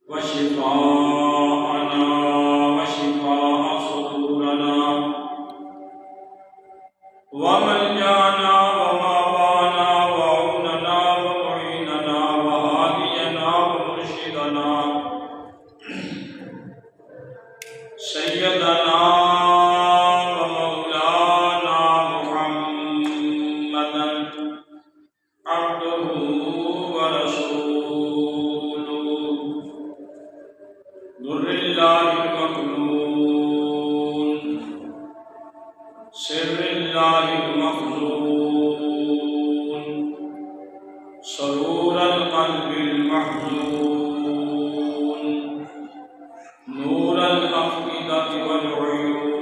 وشفاءنا وشفاء صدورنا وملجانا ومأوانا وعوننا ومعيننا وهادينا ومرشدنا سيدنا ومولانا محمدا عبده ورسوله در الله المكنون سر الله المخزون سرور القلب المحزون نور الأفئدة والعيون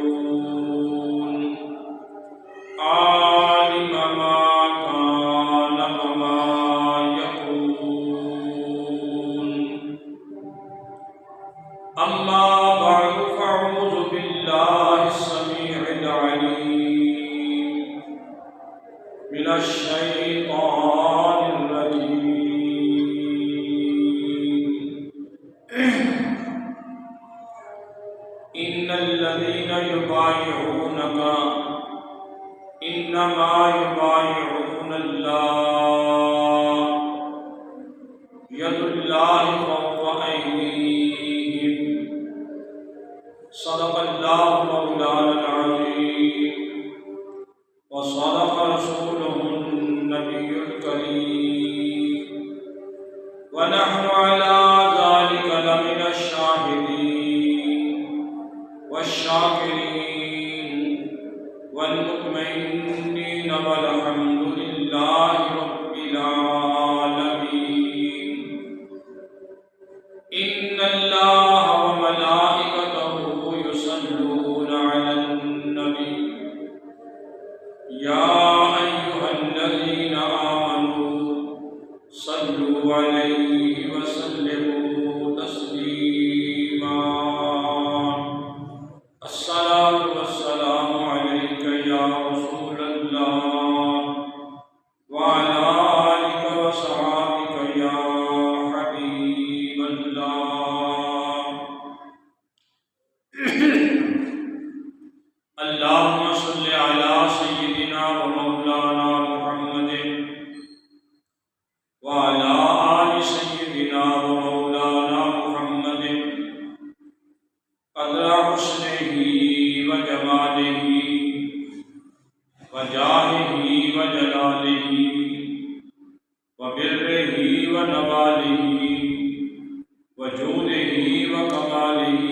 عالم ما كان وما يكون أما بعد فأعوذ بالله السميع العليم من الشيطان الرجيم إن الذين يبايعونك إنما يبايعون الله يد الله فوق أيديهم صدق الله مولانا العظيم وصدق رسوله النبي الكريم ونحن على ذلك لمن الشاهدين والشاكرين والمطمئنين والحمد لله رب العالمين إن الله وملائكته يصلون على النبي يا أيها الذين آمنوا صلوا عليه وسلموا تسليما الصلاة والسلام عليك يا رسول الله وعلى آلك وصحابك يا حبيب الله اللهم صل على سيدنا ومولانا محمد وعلى آل سيدنا ومولانا محمد قدر حسنه وجماله وجاهه وجلاله وبره ونواله وجوده وكماله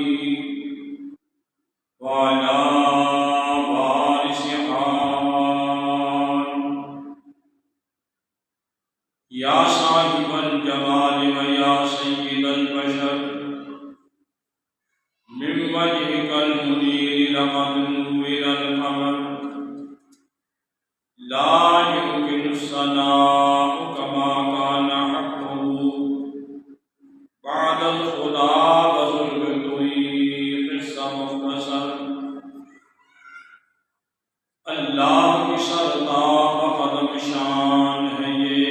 وعلى وارث حال يا صاحب الجمال ويا سيد البشر من وجهك المنير لقد نور القمر لا يمكن الثناء كما كان حقه بعد الخدا وذل الطريق السمختصر اللہ کی سرتاب قدم شان ہے یہ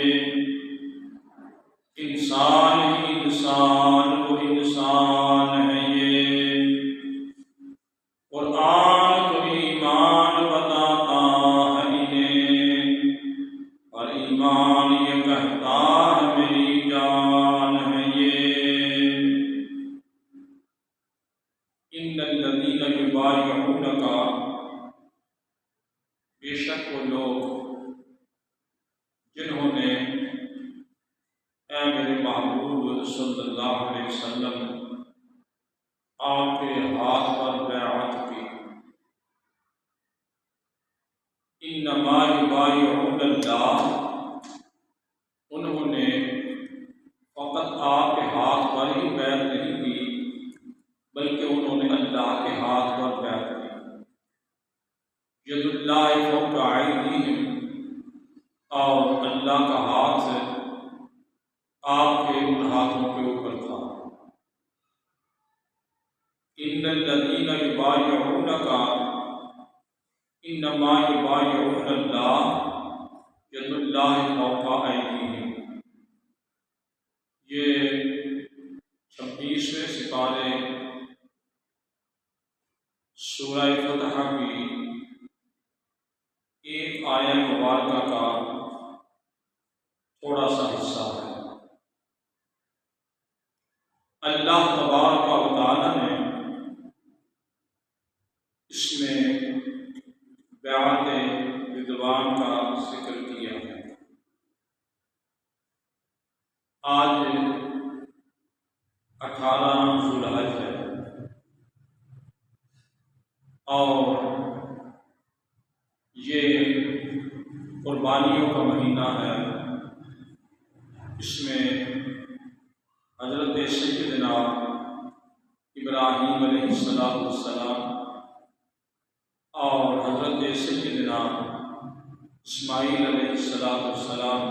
انسان ہی انسان وہ انسان ہے یہ قرآن تو ایمان بتاتا ہے انہیں اور ایمان یہ کہتا ہے میری جان ہے یہ ان الذین یبایعونک بے شک وہ لوگ جنہوں نے اے میرے محبوب صلی اللہ علیہ وسلم آپ کے ہاتھ پر بیعت کی انما یبایعون اللہ انہوں نے فقط آپ کے ہاتھ پر ہی بیعت نہیں کی بلکہ انہوں نے اللہ کے ہاتھ پر بیعت کی ید اللہ فوق ایدیہم اور اللہ کا ہاتھ آپ کے ان ہاتھوں کے اوپر تھا ان الذین یبایعونک انما یبایعون اللہ ید اللہ فوق ایدیہم یہ 26ویں سپارے سورہ فتح کی ایک آیت مبارکہ کا تھوڑا سا حصہ ہے۔ اللہ تبارک و تعالیٰ نے اس میں بیعت رضوان کا ذکر کیا ہے۔ آج 18 ذو الحج ہے اور یہ قربانیوں کا مہینہ ہے۔ اس میں حضرت سیدنا ابراہیم علیہ السلام اور حضرت سیدنا اسماعیل علیہ السلام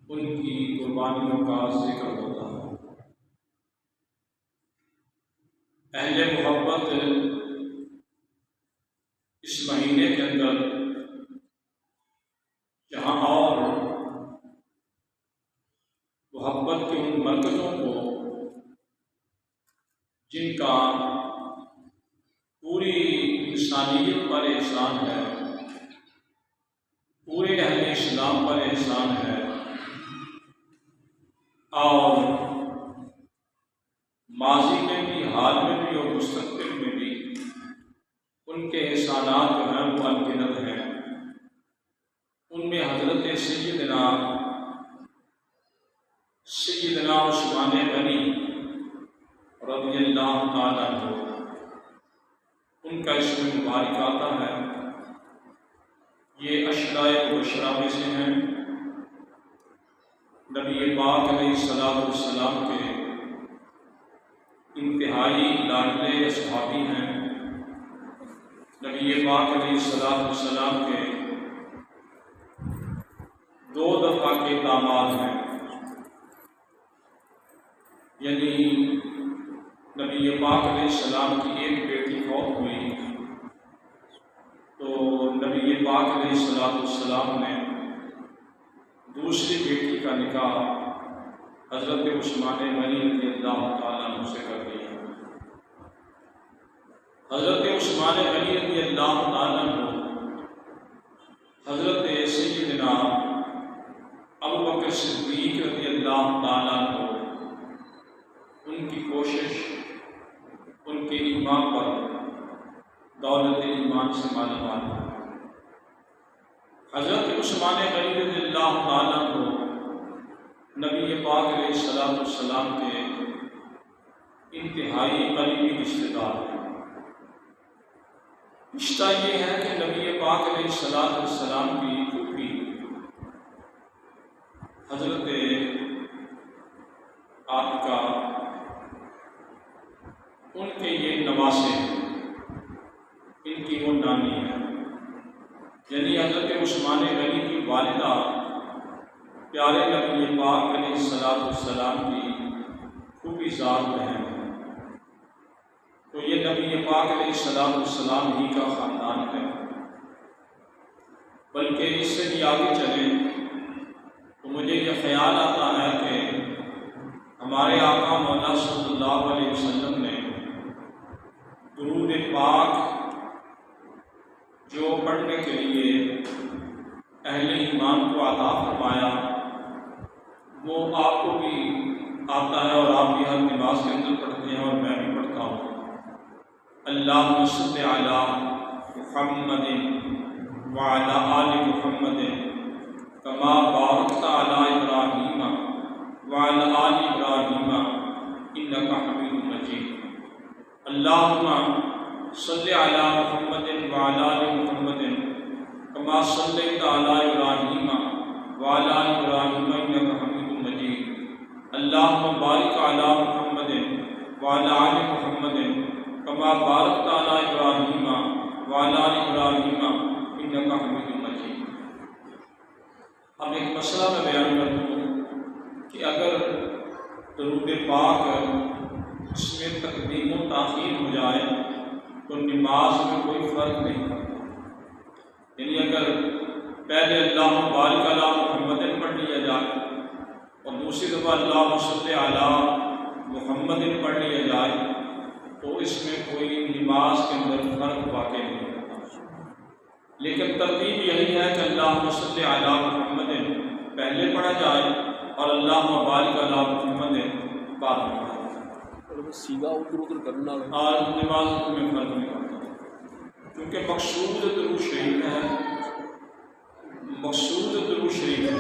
ان کی قربانیوں کا ذکر ہوتا ہے۔ اہل محبت اس مہینے کے اندر جہاں اور محبت کے ان مرکزوں کو جن کا پوری انسانیت پر احسان ہے، پورے اہل اسلام پر احسان ہے، اور ماضی میں بھی، حال میں بھی اور مستقبل میں بھی ان کے احسانات جو ہیں وہ انگنت ہیں۔ ان میں حضرت سیدنا عثمان غنی رضی اللہ تعالیٰ عنہ، ان کا اسم مبارک آتا ہے۔ یہ عشرۂ مبشرہ میں سے ہیں۔ نبی پاک علیہ السلام کے انتہائی لاڈلے صحابی ہیں۔ نبی پاک علیہ السلام کے 2 دفعہ کے داماد ہیں، یعنی نبی پاک علیہ السلام کی ایک بیٹی فوت ہوئی تو نبی پاک علیہ السلام نے دوسری بیٹی کا نکاح حضرت عثمان غنی رضی اللہ تعالیٰ عنہ سے کر دیا۔ حضرت عثمان غنی رضی اللہ تعالیٰ عنہ حضرت سیدنا ابوبکر صدیق رضی اللہ تعالیٰ عنہ ان کی کوشش، ان کے ایمان پر دولت ایمان سے مالا مال ہے۔ حضرت عثمان غنی رضی اللہ تعالیٰ عنہ نبی پاک علیہ السلام کے انتہائی قریبی رشتے دار ہیں۔ رشتہ یہ ہے کہ نبی پاک علیہ السلام کی پھوپھی حضرت عاتقہ ان کے یہ نواسے ہیں، ان کی وہ نانی ہے، یعنی حضرت عثمان غنی کی والدہ پیارے نبی پاک علیہ السلام کی پھوپھی ذات بہن ہے۔ تو یہ نبی پاک علیہ السلام ہی کا خاندان ہے۔ بلکہ اس سے بھی آگے چلیں تو مجھے یہ خیال آتا ہے کہ ہمارے آقا مولا صلی اللہ علیہ وسلم نے درود پاک جو پڑھنے کے لیے اہل ایمان کو عطا فرمایا وہ آپ کو بھی آتا ہے اور آپ بھی ہر نماز کے اندر پڑھتے ہیں اور میں بھی پڑھتا ہوں۔ اللہم صلی علی محمد وعلی آل محمد کما بارکت علی ابراہیم وعلی آل ابراہیم انک حمید مجید۔ اللہم صلی علی محمد وعلی آل محمد کما صلیت علی ابراہیم وعلی آل ابراہیم انک حمید مجید۔ اللہم بارک علی محمد وعلی آل محمد کما بارکت علی ابراہیم وعلی آل ابراہیم انک حمید مجید۔ اب ایک مسئلہ میں بیان کر دوں کہ اگر درود پاک اس میں تقدیم و تاخیر ہو جائے تو نماز میں کوئی فرق نہیں پڑتا، یعنی اگر پہلے اللہم بارک علی محمد پڑھ لیا جائے اور دوسری دفعہ اللہم صلی علی تو اس میں کوئی نماز کے اندر فرق واقع نہیں ہوتا، لیکن ترتیب یہی ہے کہ اللہم صلی علی محمد پہلے پڑھا جائے اور اللہم بارک علی محمد بعد میں پڑھا جائے، سیدھا ادھر ادھر کرنا ہے اور نماز میں فرق نہیں ہوتا، کیونکہ مقصود درود شریف ہے، مقصود درود شریف ہے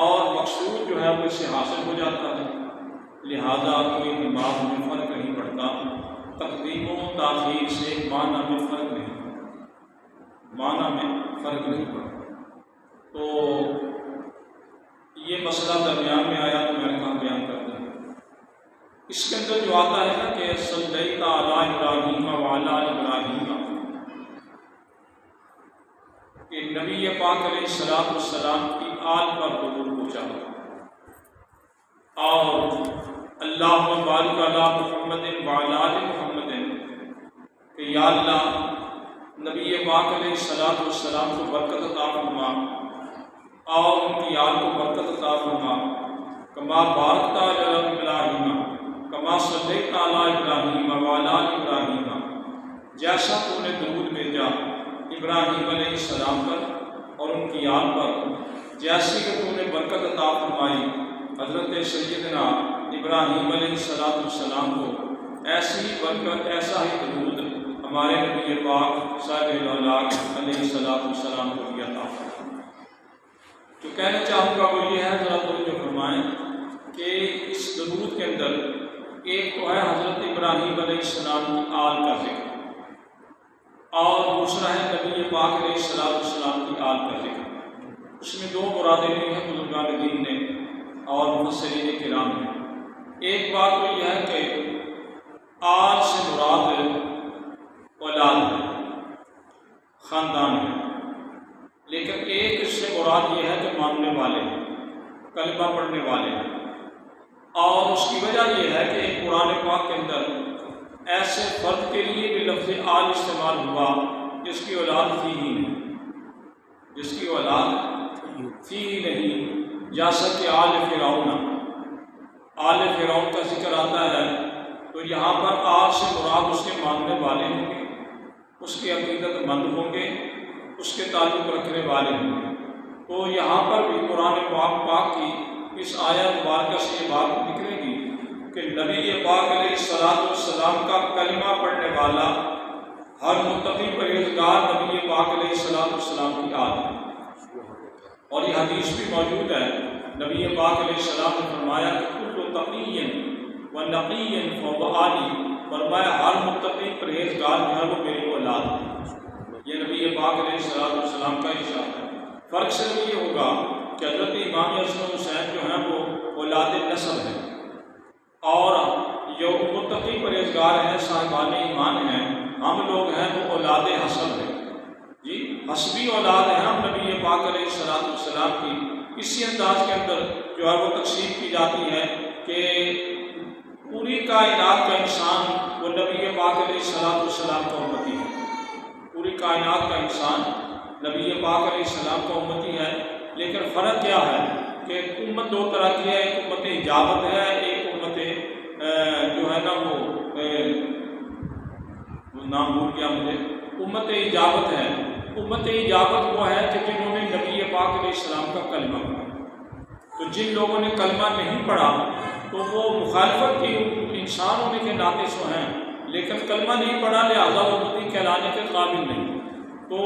اور مقصود جو ہے وہ اس سے حاصل ہو جاتا ہے، لہذا کوئی نماز میں فرق نہیں پڑتا، تقدیم و تاخیر سے معنی میں فرق نہیں پڑتا، معنی میں فرق نہیں پڑتا۔ تو یہ مسئلہ درمیان میں آیا تو میں نے کہا بیان کر دیا۔ اس کے اندر جو آتا ہے نا کہ صلیت علی ابراہیم وعلی ابراہیم، کہ نبی پاک علیہ السلام کی آل پر درود پہنچا اور اللہم بارک علی محمد وعلی آل محمد، کہ یا اللہ نبی پاک علیہ السلام کو برکت عطا فرما اور ان کی آل کو برکت عطا فرما، کما بارکت علی ابراہیم کما صلیت علی ابراہیم وعلی آل ابراہیم، جیسا تو نے درود بھیجا ابراہیم علیہ السلام پر اور ان کی آل پر، جیسی کہ تو نے برکت عطا فرمائی حضرت سیدنا ابراہیم علیہ السلام کو، ایسی ہی برکت ایسا ہی درود ہمارے نبی پاک صاحب العلاق علیہ السلام کو بھی عطا فرمائے۔ جو کہنا چاہوں گا وہ یہ ہے، ذرا توجہ فرمائیں کہ اس درود کے اندر ایک تو ہے حضرت ابراہیم علیہ السلام کی آل کا ذکر اور دوسرا ہے نبی پاک علیہ السلام کی آل کا ذکر۔ اس میں دو مرادیں لی ہیں بزرگان دین نے اور مفسرین کرام نے۔ ایک بات تو یہ ہے کہ آل سے مراد اولاد ہے، خاندان ہے، لیکن ایک اس سے مراد یہ ہے کہ ماننے والے ہیں، کلمہ پڑھنے والے ہیں، اور اس کی وجہ یہ ہے کہ قرآن پاک کے اندر ایسے فرد کے لیے بھی لفظ آل استعمال ہوا جس کی اولاد تھی ہی نہیں، جس کی اولاد تھی ہی نہیں، جیسا کہ آل فرعون کا ذکر آتا ہے تو یہاں پر آل سے مراد اس کے ماننے والے ہوں گے، اس کی عقیدت مند ہوں گے، اس کے تعلق رکھنے والے ہوں گے۔ تو یہاں پر بھی قرآن پاک کی اس آیت مبارکہ سے یہ بات نکلے گی کہ نبی پاک علیہ السلام کا کلمہ پڑھنے والا ہر متقی پرہیزگار نبی پاک علیہ السلام کی آل ہے، اور یہ حدیث بھی موجود ہے، نبی پاک علیہ السلام نے فرمایا کہ کل تقی و نقی فهو آلی، فرمایا ہر متقی پرہیزگار جو ہے وہ میری اولاد ہے۔ یہ نبی پاک علیہ السلام کا ارشاد ہے۔ فرق صرف یہ ہوگا کہ حضرت امام حسن حسین جو ہیں وہ اولاد نسل ہیں، اور جو متقی پرہیزگار ہیں صاحبان ایمان ہیں، ہم لوگ ہیں وہ اولاد حسب ہیں، جی حسبی اولاد ہیں ہم نبی پاک علیہ السلام کی۔ اسی انداز کے اندر جو ہے وہ تقسیم کی جاتی ہے کہ پوری کائنات کا انسان وہ نبی پاک علیہ السلام کا امتی ہے، پوری کائنات کا انسان نبی پاک علیہ السلام کا امتی ہے، لیکن فرق کیا ہے کہ امت دو طرح کی ہے، ایک امت اجابت ہے، ایک امت جو ہے نا وہ نام بھول گیا مجھے، امت اجابت ہے۔ امت اجابت وہ ہے کہ جنہوں نے نبی پاک علیہ السلام کا کلمہ پڑھا، تو جن لوگوں نے کلمہ نہیں پڑھا تو وہ مخالفت کی انسان ہونے کے ناطے سو ہیں، لیکن کلمہ نہیں پڑھا لہٰذا وہ امتی کہلانے کے قابل نہیں۔ تو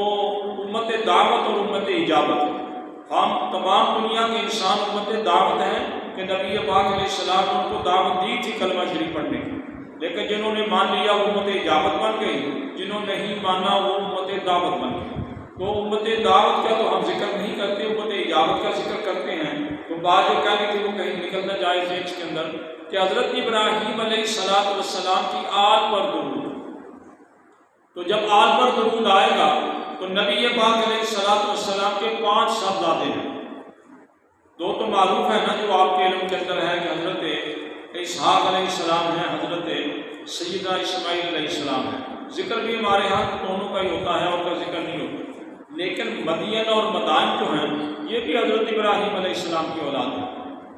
امت دعوت اور امت اجابت، ہم تمام دنیا کے انسان امت دعوت ہیں کہ نبی پاک علیہ السلام نے ان کو دعوت دی تھی کلمہ شریف پڑھنے کی، لیکن جنہوں نے مان لیا وہ امت اجابت بن گئی، جنہوں نے نہیں مانا وہ امت دعوت بن گئی۔ تو امت دعوت کا تو ہم ذکر نہیں کرتے، امت اجابت کا ذکر کرتے ہیں۔ تو بات جو کہہ رہی تھی وہ کہیں نکل نہ جائے ذہن کے اندر کہ حضرت ابراہیم علیہ السلام کی آل پر درود، تو جب آل پر درود آئے گا تو نبی پاک علیہ السلام کے 5 صاحبزادے ہیں، دو تو معروف ہیں نا جو آپ کے علم کے اندر ہے کہ حضرت اسحاق علیہ السلام ہیں، حضرت سیدنا اسماعیل علیہ السلام ہیں۔ ذکر بھی ہمارے ہاں دونوں کا ہی ہوتا ہے اور کا ذکر نہیں ہوتا، لیکن مدین اور مدائن جو ہیں یہ بھی حضرت ابراہیم علیہ السلام کی اولاد ہے۔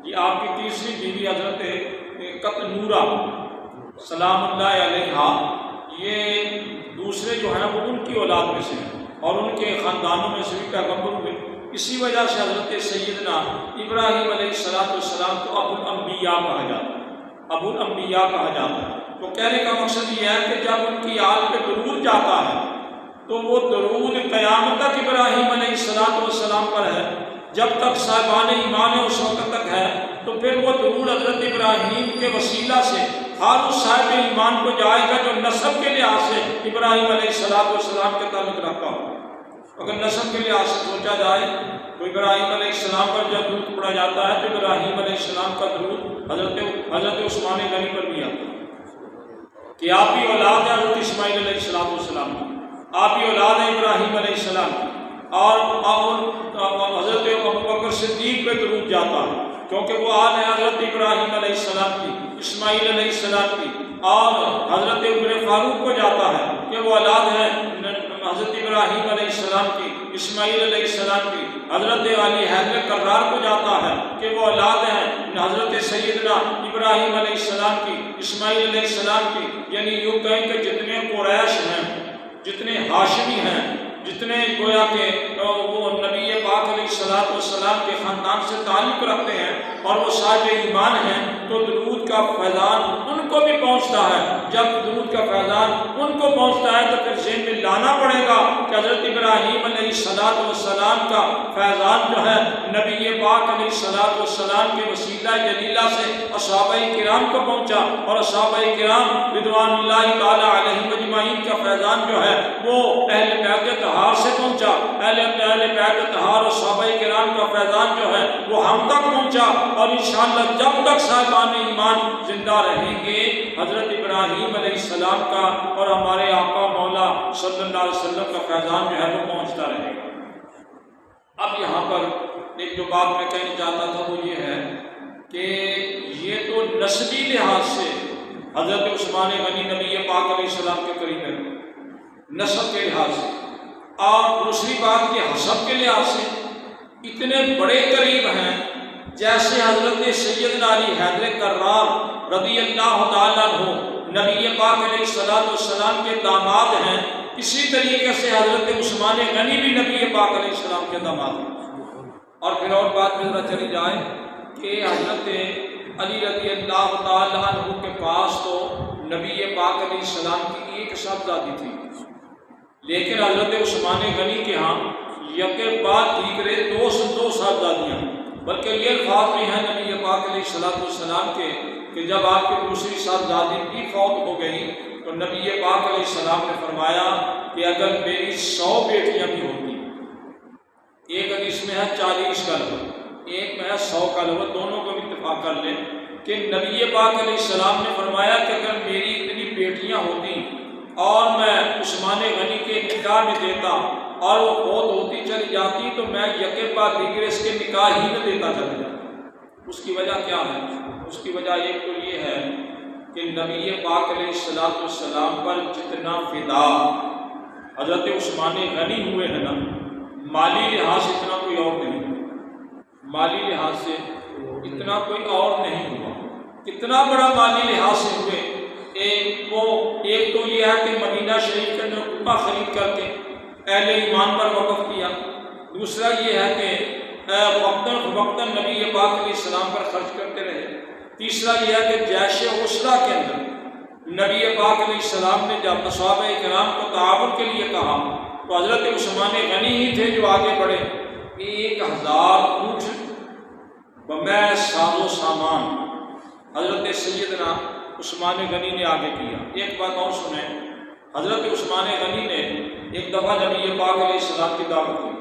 یہ آپ کی تیسری بیوی حضرت قطنورہ سلام اللہ علیہا یہ دوسرے جو ہیں وہ ان کی اولاد میں سے ہیں اور ان کے خاندانوں میں سے بھی پیغمبر ہوئے. اسی وجہ سے حضرت سیدنا ابراہیم علیہ السلام کو ابو الانبیاء کہا جاتا ہے. ابو الانبیاء کہا جاتا ہے. تو کہنے کا مقصد یہ ہے کہ جب ان کی آل پہ درود جاتا ہے تو وہ درود قیامت تک ابراہیم علیہ السلام پر ہے. جب تک صاحبان ایمان ہے اس وقت تک ہے. تو پھر وہ درود حضرت ابراہیم کے وسیلہ سے ہر اس صاحب ایمان کو جائے گا جو نسب کے لحاظ سے ابراہیم علیہ السلام کے تعلق رکھتا ہو. اگر نسب کے لحاظ سے سوچا جائے تو ابراہیم علیہ السلام پر جب درود پڑھا جاتا ہے تو ابراہیم علیہ السلام کا درود حضرت عثمان غنی پر بھی آتا ہے کہ آپ بھی اولاد ہیں حضرت اسماعیل علیہ السلام کی, آپ بھی اولاد ہیں ابراہیم علیہ السلام کی. اور حضرت ابوبکر صدیق پہ درود جاتا ہے کیونکہ وہ آل ہے حضرت ابراہیم علیہ السلام کی, اسماعیل علیہ السلام کی. اور حضرت عمر فاروق کو جاتا ہے کہ وہ اولاد ہیں حضرت ابراہیم علیہ السلام کی, اسماعیل علیہ السلام کی. حضرت علی حیدر کرار کو جاتا ہے کہ وہ اولاد ہیں حضرت سیدنا ابراہیم علیہ السلام کی, اسماعیل علیہ السلام کی. یعنی یوں کہیں کہ جتنے قریش ہیں, جتنے ہاشمی ہیں, جتنے گویا کہ وہ نبی پاک علیہ السلام کے خاندان سے تعلق رکھتے ہیں اور وہ صاحب ایمان ہیں, تو درود کا فیضان ان کو بھی پہنچتا ہے. جب درود کا فیضان ان کو پہنچتا ہے تو پھر ذہن میں لانا پڑے گا کہ حضرت ابراہیم علیہ السلام کا فیضان جو ہے نبی پاک علیہ السلام کے وسیلہ جلیلہ سے اصحابہ کرام کو پہنچا, اور اصحابہ کرام رضوان اللہ تعالی علیہم اجمعین کا فیضان جو ہے وہ اہل بیت طہار سے پہنچا. اہل بیت طہار اور صحابہ کرام کا فیضان جو ہے وہ ہم تک پہنچا. اور انشاءاللہ جب تک صاحبان ایمان زندہ رہیں گے حضرت ابراہیم علیہ السلام کا اور ہمارے آقا مولا صلی اللہ علیہ وسلم کا فیضان جو ہے وہ پہنچتا رہے گا. اب یہاں پر ایک جو بات میں کہنا چاہتا تھا وہ یہ ہے کہ یہ تو نسبی لحاظ سے حضرت عثمان غنی نبی پاک علیہ السلام کے قریب ہے نسب کے لحاظ سے, اور دوسری بات کہ حسب کے لحاظ سے اتنے بڑے قریب ہیں جیسے حضرت سیدنا علی حیدر کرار رضی اللہ تعالیٰ عنہ نبی پاک علیہ السلام کے داماد ہیں. اسی طریقے سے حضرت عثمان غنی بھی نبی پاک علیہ السلام کے داماد ہیں. اور پھر اور بات میں ذرا چلی جائے کہ حضرت علی رضی اللہ تعالیٰ عنہ کے پاس تو نبی پاک علیہ السلام کی ایک صاحبزادی تھی, لیکن حضرت عثمان غنی کے ہاں یکے بعد دیگرے دو صاحبزادیاں, بلکہ یہ الفاظ بھی ہیں نبی پاک علیہ السلام کے کہ جب آپ کی دوسری صاحبزادی بھی فوت ہو گئی تو نبی پاک علیہ السلام نے فرمایا کہ اگر میری 100 بیٹیاں بھی ہوتی, ایک حدیث میں ہے 40 کا لفظ, ایک میں ہے 100 کا لفظ, دونوں کو بھی اتفاق کر لیں کہ نبی پاک علیہ السلام نے فرمایا کہ اگر میری اتنی بیٹیاں ہوتی اور میں عثمان غنی کے نکاح میں دیتا اور وہ فوت ہوتی چلی جاتی تو میں یکے بعد دیگر اس کے نکاح ہی میں دیتا چلا جاتا. اس کی وجہ کیا ہے؟ اس کی وجہ ایک تو یہ ہے کہ نبی پاک علیہ السلام پر جتنا فدا حضرت عثمان غنی ہوئے ہیں نا, مالی لحاظ سے اتنا کوئی اور نہیں, مالی لحاظ سے اتنا کوئی اور نہیں ہوا. کتنا بڑا مالی لحاظ سے ہوئے. ایک تو یہ ہے کہ مدینہ شریف کے اندر کعبہ خرید کر کے اہل ایمان پر وقف کیا. دوسرا یہ ہے کہ وقتاً نبی پاک علیہ السلام پر خرچ کرتے رہے. تیسرا یہ ہے کہ جیش عسرہ کے اندر نبی پاک علیہ السلام نے جب صحابہ کرام کو تعاون کے لیے کہا تو حضرت عثمان غنی ہی تھے جو آگے بڑھے. 1000 اونٹ بمع ساز و سامان حضرت سیدنا عثمان غنی نے آگے کیا. ایک بات اور سنیں, حضرت عثمان غنی نے ایک دفعہ نبی پاک علیہ السلام کی دعوت کی.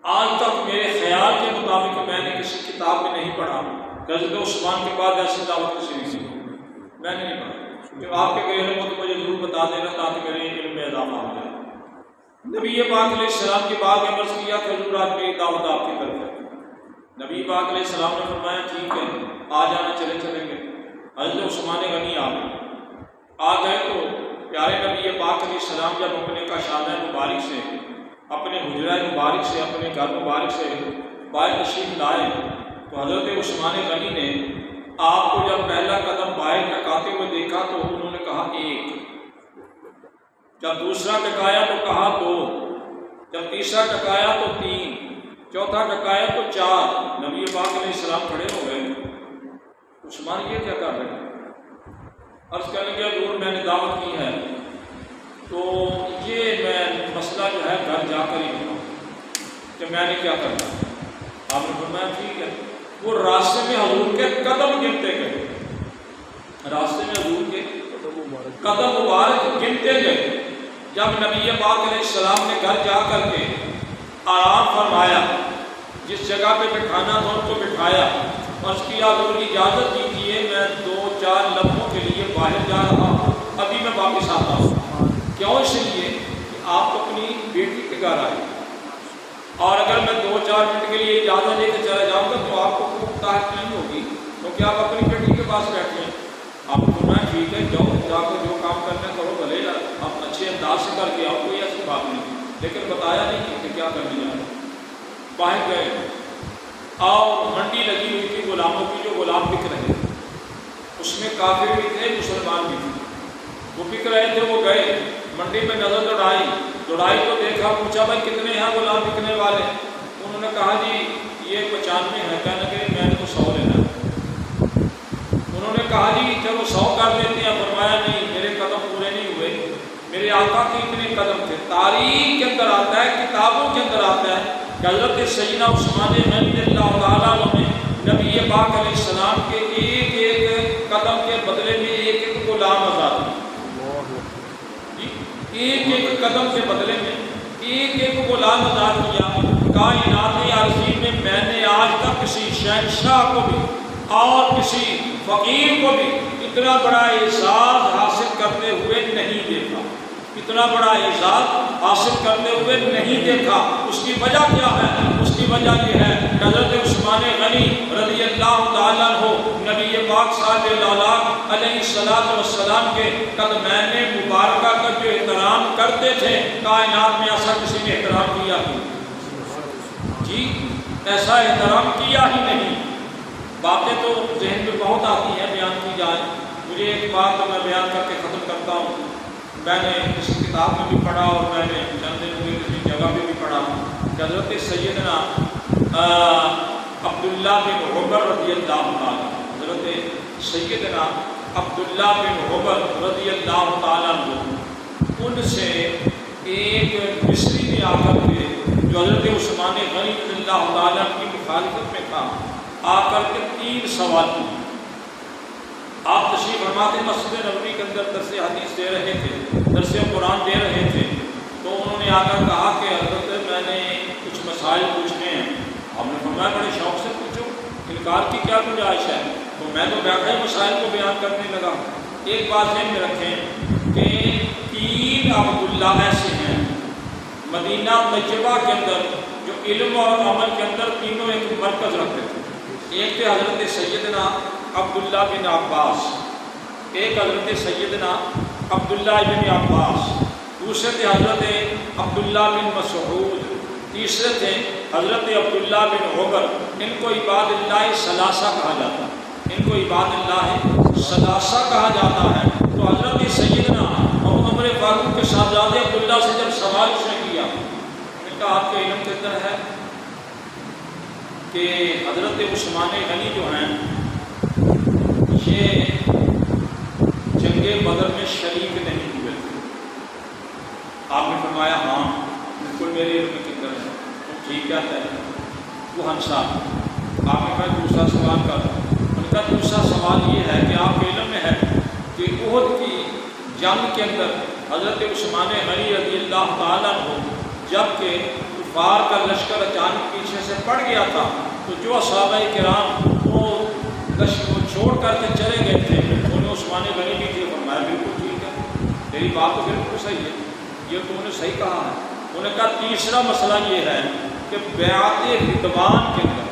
آج تک میرے خیال کے مطابق میں نے کسی کتاب میں نہیں پڑھا کہ حضرت عثمان کے بعد ایسی دعوت کسی نے کی, میں نے نہیں پڑھا. کہ آپ کے کوئی علم ہو تو مجھے ضرور بتا دینا تاکہ میرے علم میں اضافہ ہو جائے. نبی پاک علیہ السلام کے بعد میں عرض کیا کہ حضور آج میری دعوت آپ کی طرف ہے. نبی پاک علیہ السلام نے فرمایا ٹھیک ہے آ جانا, چلیں گے. حضرت عثمان غنی آ گئے تو پیارے نبی پاک علیہ السلام جب اپنے کاشانہ مبارک سے, اپنے حجرہ مبارک سے, اپنے گھر مبارک سے باہر تشریف لائے تو حضرت عثمان غنی نے آپ کو جب پہلا قدم باہر کا ٹکاتے ہوئے دیکھا تو انہوں نے کہا 1، جب دوسرا ٹکایا تو کہا 2، جب تیسرا ٹکایا تو 3، چوتھا ٹکایا تو 4۔ نبی پاک علیہ السلام کھڑے ہو گئے۔ عثمان یہ کیا کر رہے ہیں؟ عرض کرنے کے حضور میں نے دعوت کی ہے تو یہ میں مسئلہ جو ہے گھر جا کر ہی بتاؤں کہ میں نے کیا کرنا۔ آپ نے فرمایا ٹھیک ہے۔ وہ راستے میں حضور کے قدم گنتے گئے، راستے میں حضور کے قدم مبارک گنتے گئے۔ جب نبی پاک علیہ السلام نے گھر جا کر کے آرام فرمایا، جس جگہ پہ بٹھانا تھا ان کو بٹھایا، اور اس کی حضور کی اجازت دیجیے میں 2-4 لمحوں کے لیے باہر جا رہا ہوں، ابھی میں واپس آتا ہوں۔ کیوں؟ اس لیے کہ آپ اپنی بیٹی کے گھر آئے، اور اگر میں 2-4 منٹ کے لیے اجازت لے کے چلا جاؤں گا تو آپ کو خوب طاقت نہیں ہوگی، کیونکہ آپ اپنی بیٹی کے پاس بیٹھے ہیں۔ آپ کو میں ٹھیک ہے جاؤ، جا کے جو کام کرنا کرو، بھلے آپ اچھے انداز سے کر کے آؤ، کوئی ایسی بات نہیں، لیکن بتایا نہیں کہ کیا کرنے جا رہے۔ باہر گئے اور منڈی لگی ہوئی تھی غلاموں کی، جو غلام بک رہے تھے، اس میں کافر بھی تھے مسلمان بھی تھے، وہ بک رہے تھے۔ وہ گئے منڈی میں، نظر دوڑائی تو دیکھا، پوچھا بھائی کتنے ہیں غلام بکنے والے؟ انہوں نے کہا جی یہ 95 ہے۔ کہنے لگے میں نے تو 100 لینا ہے۔ انہوں نے کہا جی چلو 100 کر لیتے ہیں۔ فرمایا نہیں، میرے قدم پورے نہیں ہوئے، میرے آقا کے اتنے قدم تھے۔ تاریخ کے اندر آتا ہے، کتابوں کے اندر آتا ہے کہ حضرت سیدنا عثمان رضی اللہ تعالیٰ عنہ نے نبی پاک علیہ السلام کے ایک ایک قدم کے بدلے میں ایک ایک غلام آزاد کیا، ایک ایک قدم کے بدلے میں ایک ایک غلام آزاد کیا۔ کائنات عارضی میں نے آج تک کسی شہنشاہ کو بھی اور کسی فقیر کو بھی اتنا بڑا اعزاز حاصل کرتے ہوئے نہیں دیکھا، اتنا بڑا اعزاز حاصل کرتے ہوئے نہیں دیکھا۔ اس کی وجہ کیا ہے؟ اس کی وجہ یہ ہے کہ حضرت عثمان غنی رضی اللہ تعالیٰ عنہ نبی پاک صلی اللہ علیہ السلام کے قدمین مبارکہ کا جو احترام کرتے تھے، کائنات میں ایسا کسی نے احترام کیا ہی جی، ایسا احترام کیا ہی نہیں۔ باتیں تو ذہن میں بہت آتی ہیں، بیان کی جائے۔ مجھے ایک بات میں بیان کر کے ختم کرتا ہوں۔ میں نے کسی کتاب میں بھی پڑھا اور میں نے چند دن ہوئے کسی جگہ پہ بھی پڑھا کہ حضرت سیدنا عبداللہ بن عمر رضی اللہ تعالیٰ، حضرت سیدنا عبداللہ بن عمر رضی اللہ تعالیٰ عنہ، ان سے ایک مصری نے آ کر کے، جو حضرت عثمان غنی رضی اللہ تعالیٰ کی مخالفت میں تھا، آ کر کے 3 سوال پوچھے۔ آپ تشریف فرماتے مسجد نبوی کے اندر درس حدیث دے رہے تھے، درس قرآن دے رہے تھے، تو انہوں نے آ کر کہا کہ حضرت میں نے کچھ مسائل پوچھنے ہیں۔ ہم نے فرمایا بڑے شوق سے پوچھو، انکار کی کیا گنجائش ہے؟ تو میں تو بیٹھا ہی مسائل کو بیان کرنے لگا۔ ایک بات ذہن میں رکھیں کہ 3 عبداللہ ایسے ہیں مدینہ طیبہ کے اندر جو علم اور عمل کے اندر تینوں ایک مرکز رکھتے تھے۔ ایک تھے حضرت سیدنا عبداللہ بن عباس، ایک حضرت سیدنا عبداللہ بن عباس، دوسرے تھے حضرت عبداللہ بن مسعود، تیسرے تھے حضرت عبداللہ بن عمر۔ ان کو عباد اللہ ثلاثہ کہا جاتا ہے، ان کو عباد اللہ ثلاثہ کہا جاتا ہے۔ تو حضرت سیدنا عمر فاروق کے صاحبزادے عبداللہ سے جب سوال اس نے کیا، ان کا آپ کے علم کے اندر ہے کہ حضرت عثمان غنی جو ہیں یہ جنگ بدر میں شریک نہیں ہوئے تھے۔ آپ نے فرمایا ہاں بالکل میرے علم کے اندر ہے۔ تو ٹھیک کہتا ہے وہ ہنسا۔ آپ نے کہا دوسرا سوال کر۔ ان کا دوسرا سوال یہ ہے کہ آپ کے علم میں ہے کہ احد کی جنگ کے اندر حضرت عثمان غنی رضی اللہ تعالیٰ عنہ جب کہ کفار کا لشکر اچانک پیچھے سے پڑ گیا تھا، تو جو صحابہ کرام وہ لشکر کو چھوڑ کر کے چلے گئے تھے، انہیں عثمان غنی بھی تھے۔ فرمایا بالکل ٹھیک ہے، میری بات تو بالکل صحیح ہے، یہ تو انہیں صحیح کہا ہے۔ انہوں نے کہا تیسرا مسئلہ یہ ہے کہ بیعت رضوان کے اندر،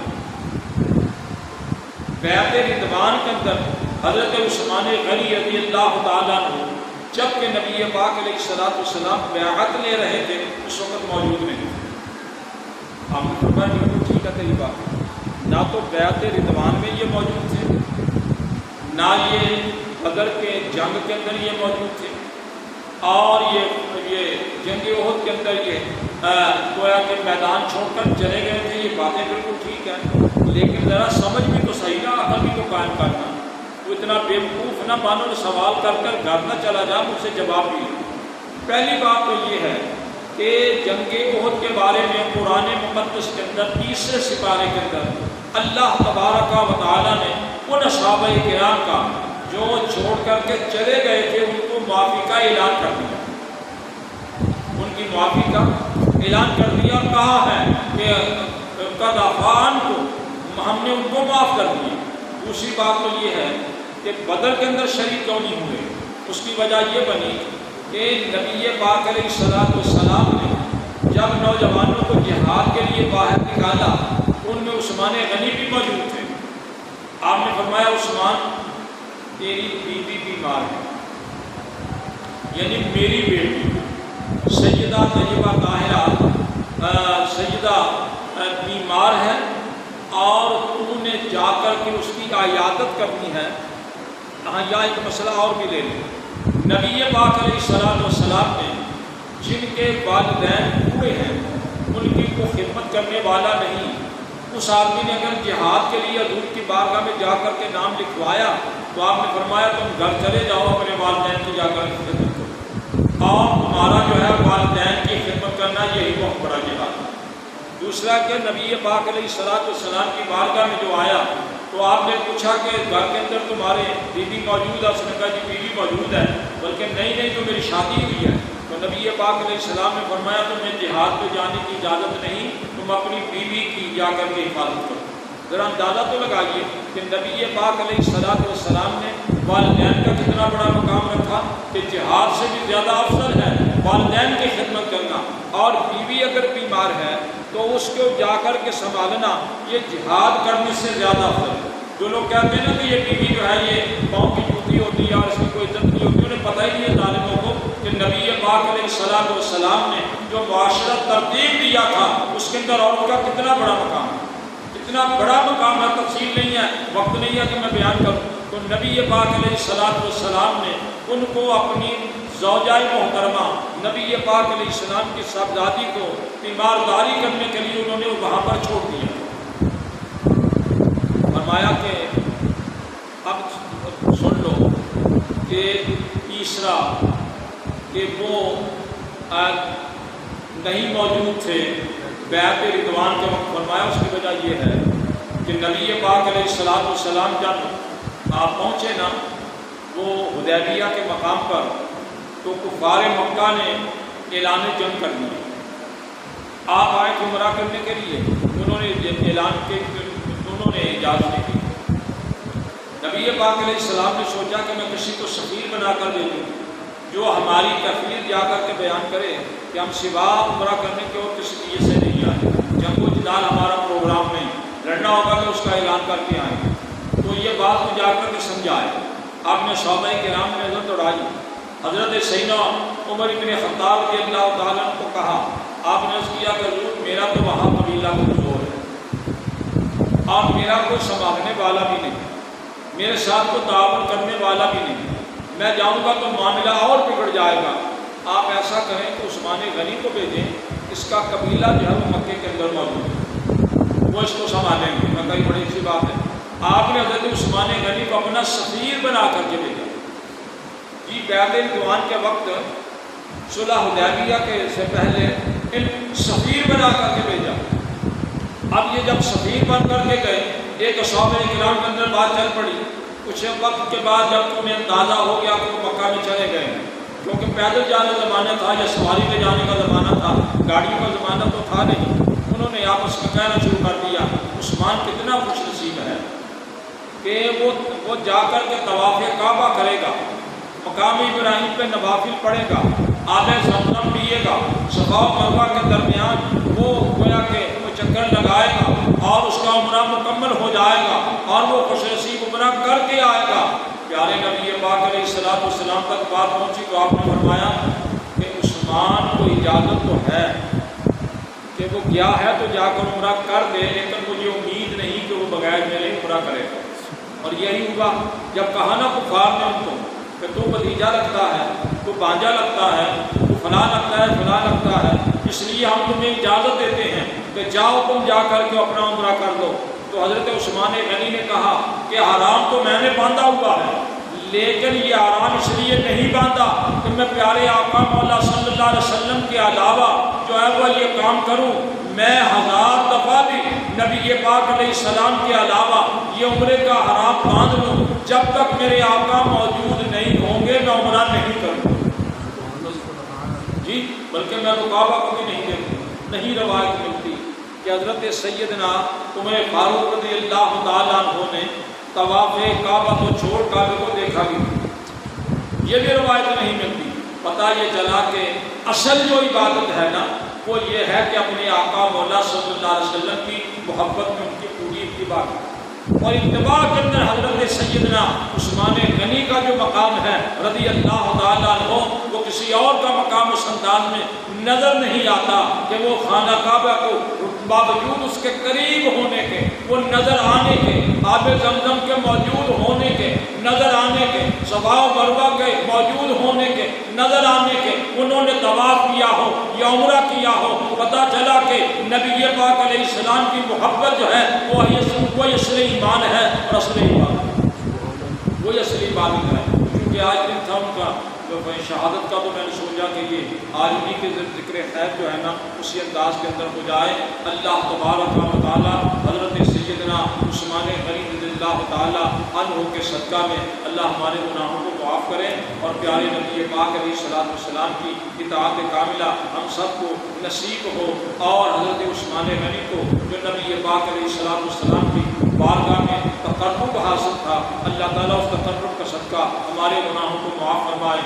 بیعت رضوان کے اندر حضرت عثمان غنی رضی اللہ تعالیٰ عنہ جب کہ نبی پاک علیہ السلام بیعت لے رہے تھے اس وقت موجود نہیں تھے۔ آپ نے فرمایا بالکل ٹھیک ہے تیری بات، نہ تو بیعت رضوان میں یہ موجود تھے، نہ یہ بدر کے جنگ کے اندر یہ موجود تھے اور یہ جنگ احد کے اندر یہ گویا کہ میدان چھوڑ کر چلے گئے تھے. یہ باتیں بالکل ٹھیک ہیں، لیکن ذرا سمجھ بھی تو صحیح نہ، عقل بھی تو قائم کرنا. تو اتنا بیوقوف نہ بانو سوال کر کر گھر نہ چلا جا، مجھ سے جواب بھی. پہلی بات تو یہ ہے کہ جنگ احد کے بارے میں قرآن مقدس کے اندر 30 سپارے کے اندر اللہ تبارک و تعالیٰ نے ان صحابہ کرام کا جو چھوڑ کر کے چلے گئے تھے ان کو معافی کا اعلان کر دیا. ان کی معافی کا اعلان کر دیا. کہا ہے کہ قد عفان کو ہم نے ان کو معاف کر دیا. دوسری بات تو یہ ہے کہ بدر کے اندر شریک کیوں نہیں ہوئے؟ اس کی وجہ یہ بنی کہ نبی پاک علیہ السلام نے جب نوجوانوں کو جہاد کے لیے باہر نکالا ان میں عثمان غنی بھی موجود تھے. آپ نے فرمایا عثمان تیری بیوی بیمار ہے، یعنی میری بیٹی سیدہ طیبہ طاہرہ سیدہ بیمار ہے اور تو نے جا کر کے اس کی عیادت کرنی ہے. ہاں یا ایک مسئلہ اور بھی لے لیں. نبی پاک علیہ السلام نے جن کے والدین بوڑھے ہیں ان کی کو خدمت کرنے والا نہیں، اس آدمی نے اگر جہاد کے لیے حضور کی بارگاہ میں جا کر کے نام لکھوایا تو آپ نے فرمایا تم گھر چلے جاؤ اپنے والدین کی جا کر خدمت کرو، اور تمہارا جو ہے والدین کی خدمت کرنا یہی بہت بڑا جہاد ہے. دوسرا کہ نبی پاک علیہ السلام کی بارگاہ میں جو آیا تو آپ نے پوچھا کہ گھر کے اندر تمہارے بیوی موجود ہے؟ اس نے کہا جی بیوی موجود ہے، بلکہ نہیں تو میری شادی ہوئی ہے. تو نبی پاک علیہ السلام نے فرمایا تمہیں جہاد پہ جانے کی اجازت نہیں، تم اپنی بیوی کی جا کر کے حفاظت کرو. ذرا اندازہ تو لگائیے کہ نبی پاک علیہ السلام نے والدین کا کتنا بڑا مقام رکھا کہ جہاد سے بھی زیادہ افضل ہے والدین کی خدمت کرنا. اور بیوی اگر بیمار ہے تو اس کو جا کر کے سنبھالنا یہ جہاد کرنے سے زیادہ افضل ہے. جو لوگ کہتے ہیں نا کہ یہ بیوی جو ہے یہ پاؤں کی جوتی ہوتی ہے اور اس کی کوئی عزت نہیں ہوتی، انہیں پتہ ہی نہیں ہے ظالموں کو کہ نبی پاک علیہ السلام نے جو معاشرہ ترتیب دیا تھا اس کے اندر عورت کا کتنا بڑا مقام ہے، کتنا بڑا مقام ہے. تفصیل نہیں ہے، وقت نہیں ہے کہ میں بیان کروں. تو نبی پاک علیہ السلام نے ان کو اپنی زوجہ محترمہ نبی پاک علیہ السلام کی صاحبزادی کو تیمارداری کرنے کے لیے انہوں نے وہاں پر چھوڑ دیا. فرمایا کہ اب سن لو کہ تیسرا کہ وہ نہیں موجود تھے بیعت رضوان کے وقت. فرمایا اس کی وجہ یہ ہے کہ نبی پاک علیہ السلام جب آپ پہنچے نا وہ حدیبیہ کے مقام پر تو کفار مکہ نے اعلان جنگ کر دیا. آپ آئے تھے عمرہ کرنے کے لیے، انہوں نے اعلان کے انہوں نے اجازت نہیں دی. نبی پاک علیہ السلام نے سوچا کہ میں کسی کو سفیر بنا کر دے دوں جو ہماری کفیل جا کر کے بیان کرے کہ ہم سوا عمرہ کرنے کے اور کسی چیز سے نہیں آئے، جنگ و جدال ہمارا پروگرام نہیں، لڑنا ہوگا کہ اس کا اعلان کر کے آئیں. تو یہ بات کو جا کر کے سمجھائے. آپ نے صحابہ کرام میں نظر دوڑائی. حضرت سیدنا عمر بن خطاب رضی اللہ تعالیٰ عنہ کو کہا، آپ نے عرض کیا کہ حضور میرا تو وہاں قبیلہ کمزور ہے اور میرا کوئی سنبھالنے والا بھی نہیں، میرے ساتھ کوئی تعاون کرنے والا بھی نہیں، میں جاؤں گا تو معاملہ اور بگڑ جائے گا. آپ ایسا کریں کہ عثمان غنی کو بھیجیں، اس کا قبیلہ جو ہے وہ مکے کے اندر موجود ہے، وہ اس کو سنبھالیں گے. میں کہیں بڑی اچھی بات ہے. آپ نے حضرت عثمان غنی کو اپنا سفیر بنا کر کے بھیجا. جی بیعت رضوان کے وقت صلح حدیبیہ کے سے پہلے ان سفیر بنا کر کے بھیجا. اب یہ جب سفیر بن کر کے گئے ایک صحابہ کرام کے اندر بات چل پڑی. کچھ وقت کے بعد جب انہیں اندازہ ہو گیا کہ وہ مکہ میں چلے گئے ہیں، کیونکہ پیدل جانے کا زمانہ تھا یا سواری میں جانے کا زمانہ تھا، گاڑیوں کا زمانہ تو تھا نہیں. انہوں نے آپس میں کہنا شروع کر دیا عثمان کتنا خوش نصیب ہے کہ وہ جا کر کے طواف کعبہ کرے گا، مقام ابراہیم پہ نوافل پڑھے گا، آب زمزم پیے گا، صفا و مروہ کے درمیان وہ گویا کہ وہ چکر لگائے گا اور اس کا عمرہ مکمل ہو جائے گا اور وہ خوش نصیب عمرہ کر کے آئے گا. پیارے نبی پاک علیہ السلام تک بات پہنچی تو آپ نے فرمایا کہ عثمان کو اجازت تو ہے کہ وہ گیا ہے تو جا کر عمرہ کر دے، لیکن مجھے امید نہیں کہ وہ بغیر میرے عمرہ کرے گا. اور یہی ہوا جب کہا نا کفار نے ان کو کہ تو بھتیجا لگتا ہے، تو بانجا لگتا ہے، تو فلاں لگتا ہے، فلاں لگتا ہے، اس لیے ہم تمہیں اجازت دیتے ہیں کہ جاؤ تم جا کر کے اپنا عمرہ کر دو۔ تو حضرت عثمان غنی نے کہا کہ حرام تو میں نے باندھا ہوا ہے، لیکن یہ حرام اس لیے نہیں باندھا کہ میں پیارے آقا مولا صلی اللہ علیہ وسلم کے علاوہ جو ہے وہ یہ کام کروں۔ میں 1000 دفعہ بھی نبی پاک علیہ السلام کے علاوہ یہ عمرے کا حرام باندھ لوں، جب تک میرے آقا موجود نہیں ہوں گے میں عمرہ نہیں کروں جی، بلکہ میں رکاوہ کو بھی نہیں دیکھوں۔ نہیں روایت ملتی کہ حضرت سیدنا عمر فاروق رضی اللہ تعالیٰ عنہ نے طواف کعبہ کو چھوڑ کعبے کو دیکھا بھی، یہ بھی روایت نہیں ملتی۔ پتہ یہ چلا کہ اصل جو عبادت ہے نا وہ یہ ہے کہ اپنے آقا مولا صلی اللہ علیہ وسلم کی محبت میں ان کی پوری اتباع کی، اور اتباع کے اندر حضرت سیدنا عثمان غنی کا جو مقام ہے رضی اللہ تعالیٰ عنہ، وہ کسی اور کا مقام اس انداز میں نظر نہیں آتا کہ وہ خانہ کعبہ کو باوجود اس کے قریب ہونے کے، وہ نظر آنے کے، آب زمزم کے موجود ہونے کے، نظر آنے کے، صفا و مروہ کے موجود ہونے کے، نظر آنے کے، انہوں نے طواف کیا ہو یا عمرہ کیا ہو، پتہ چلا کہ نبی پاک علیہ السلام کی محبت جو ہے وہ اصل ایمان ہے، اور اصل ایمان وہی اصل عبادت ہے۔ کیونکہ آج دن تھا ان کا شہادت کا، تو میں نے سوچا کہ یہ آج انہی کے ذکر خیر جو ہے نا اسی انداز کے اندر ہو جائے۔ اللہ تبارک و تعالیٰ حضرت سیدنا عثمان غنی رضی اللہ تعالیٰ عنہ کے صدقہ میں اللہ ہمارے گناہوں کو معاف کرے، اور پیارے نبی پاک علیہ السلام کی اطاعت کاملہ ہم سب کو نصیب ہو، اور حضرت عثمان غنی کو جو نبی پاک علیہ السلام کی بارگاہ میں تقرب حاصل تھا، اللہ تعالیٰ اس تقرب کا صدقہ ہمارے گناہوں کو معاف فرمائے۔